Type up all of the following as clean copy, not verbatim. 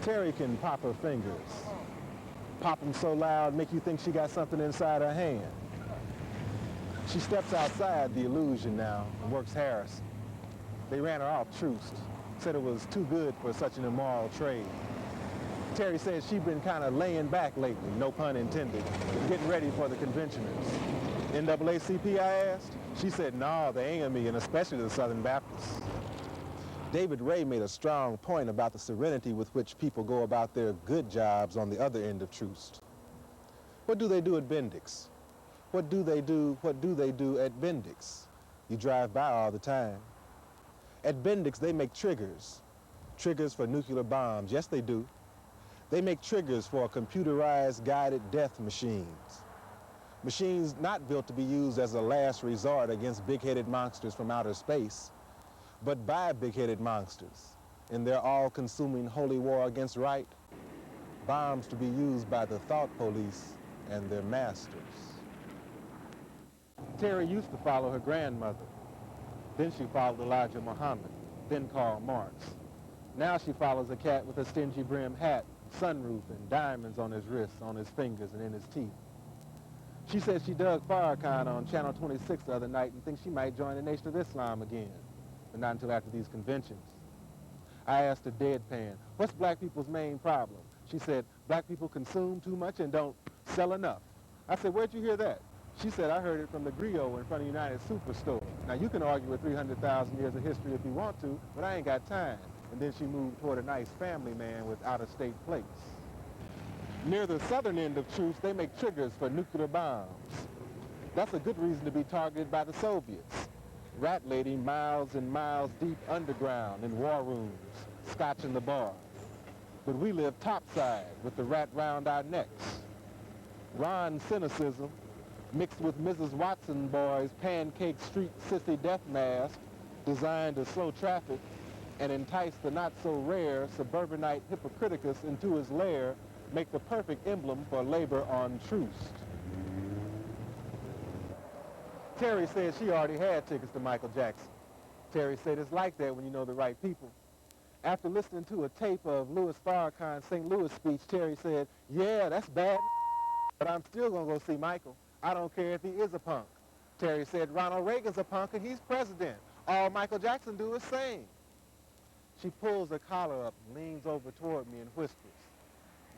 Terry can pop her fingers. Pop them so loud, make you think she got something inside her hand. She steps outside the illusion now and works Harris. They ran her off Troost, said it was too good for such an immoral trade. Terry says she'd been kind of laying back lately, no pun intended, getting ready for the conventioners. NAACP, I asked? She said, no, they ain't me, and especially the Southern Baptists. David Ray made a strong point about the serenity with which people go about their good jobs on the other end of Troost. What do they do at Bendix? What do they do at Bendix? You drive by all the time. At Bendix, they make triggers. Triggers for nuclear bombs. Yes, they do. They make triggers for computerized guided death machines. Machines not built to be used as a last resort against big-headed monsters from outer space, but by big-headed monsters in their all-consuming holy war against right. Bombs to be used by the thought police and their masters. Terry used to follow her grandmother. Then she followed Elijah Muhammad, then Karl Marx. Now she follows a cat with a stingy brim hat, sunroof, and diamonds on his wrists, on his fingers, and in his teeth. She said she dug Farrakhan on Channel 26 the other night and thinks she might join the Nation of Islam again, but not until after these conventions. I asked her deadpan, what's black people's main problem? She said, black people consume too much and don't sell enough. I said, where'd you hear that? She said, I heard it from the griot in front of United Superstore. Now, you can argue with 300,000 years of history if you want to, but I ain't got time. And then she moved toward a nice family man with out-of-state plates. Near the southern end of Troost, they make triggers for nuclear bombs. That's a good reason to be targeted by the Soviets. Rat lady miles and miles deep underground in war rooms, scotch in the bar. But we live topside with the rat round our necks. Ron cynicism, mixed with Mrs. Watson boy's pancake street sissy death mask, designed to slow traffic and entice the not-so-rare suburbanite hypocriticus into his lair, make the perfect emblem for labor on Troost. Terry said she already had tickets to Michael Jackson. Terry said it's like that when you know the right people. After listening to a tape of Louis Farrakhan's St. Louis speech, Terry said, yeah, that's bad, but I'm still going to go see Michael. I don't care if he is a punk. Terry said, Ronald Reagan's a punk and he's president. All Michael Jackson do is sing. She pulls her collar up and leans over toward me and whispers,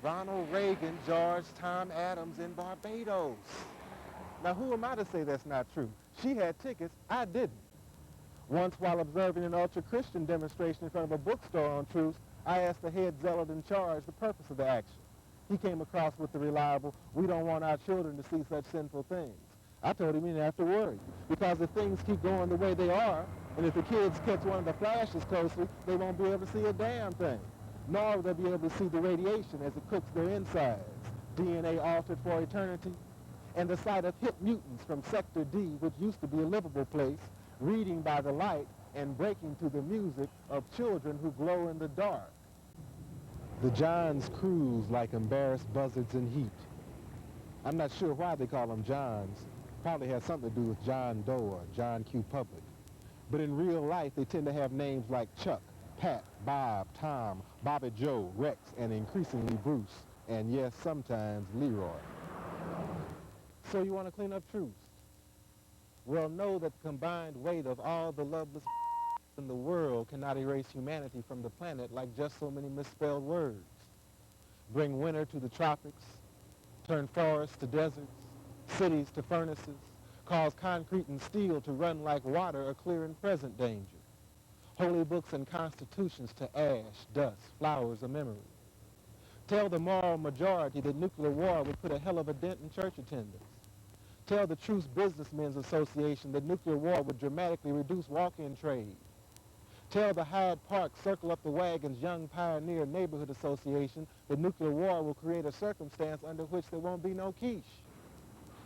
Ronald Reagan, George Tom Adams in Barbados. Now, who am I to say that's not true? She had tickets, I didn't. Once, while observing an ultra-Christian demonstration in front of a bookstore on Troost, I asked the head zealot in charge the purpose of the action. He came across with the reliable, we don't want our children to see such sinful things. I told him he didn't have to worry, because if things keep going the way they are, and if the kids catch one of the flashes closely, they won't be able to see a damn thing. Nor will they be able to see the radiation as it cooks their insides, DNA altered for eternity, and the sight of hip mutants from Sector D, which used to be a livable place, reading by the light and breaking to the music of children who glow in the dark. The Johns cruise like embarrassed buzzards in heat. I'm not sure why they call them Johns. Probably has something to do with John Doe or John Q. Public. But in real life, they tend to have names like Chuck, Pat, Bob, Tom, Bobby Joe, Rex, and increasingly Bruce, and yes, sometimes Leroy. So you want to clean up Troost? Well, know that the combined weight of all the loveless in the world cannot erase humanity from the planet like just so many misspelled words. Bring winter to the tropics, turn forests to deserts, cities to furnaces, cause concrete and steel to run like water, a clear and present danger. Holy books and constitutions to ash, dust, flowers of memory. Tell the moral majority that nuclear war would put a hell of a dent in church attendance. Tell the Troost Businessmen's Association that nuclear war would dramatically reduce walk-in trade. Tell the Hyde Park Circle Up the Wagons Young Pioneer Neighborhood Association that nuclear war will create a circumstance under which there won't be no quiche.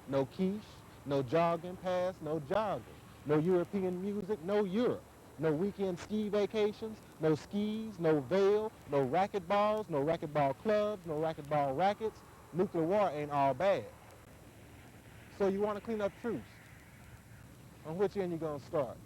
No quiche, no jogging past, no jogging. No European music, no Europe. No weekend ski vacations, no skis, no veil, no racquetballs, no racquetball clubs, no racquetball rackets. Nuclear war ain't all bad. So you want to clean up Troost. On which end you going to start?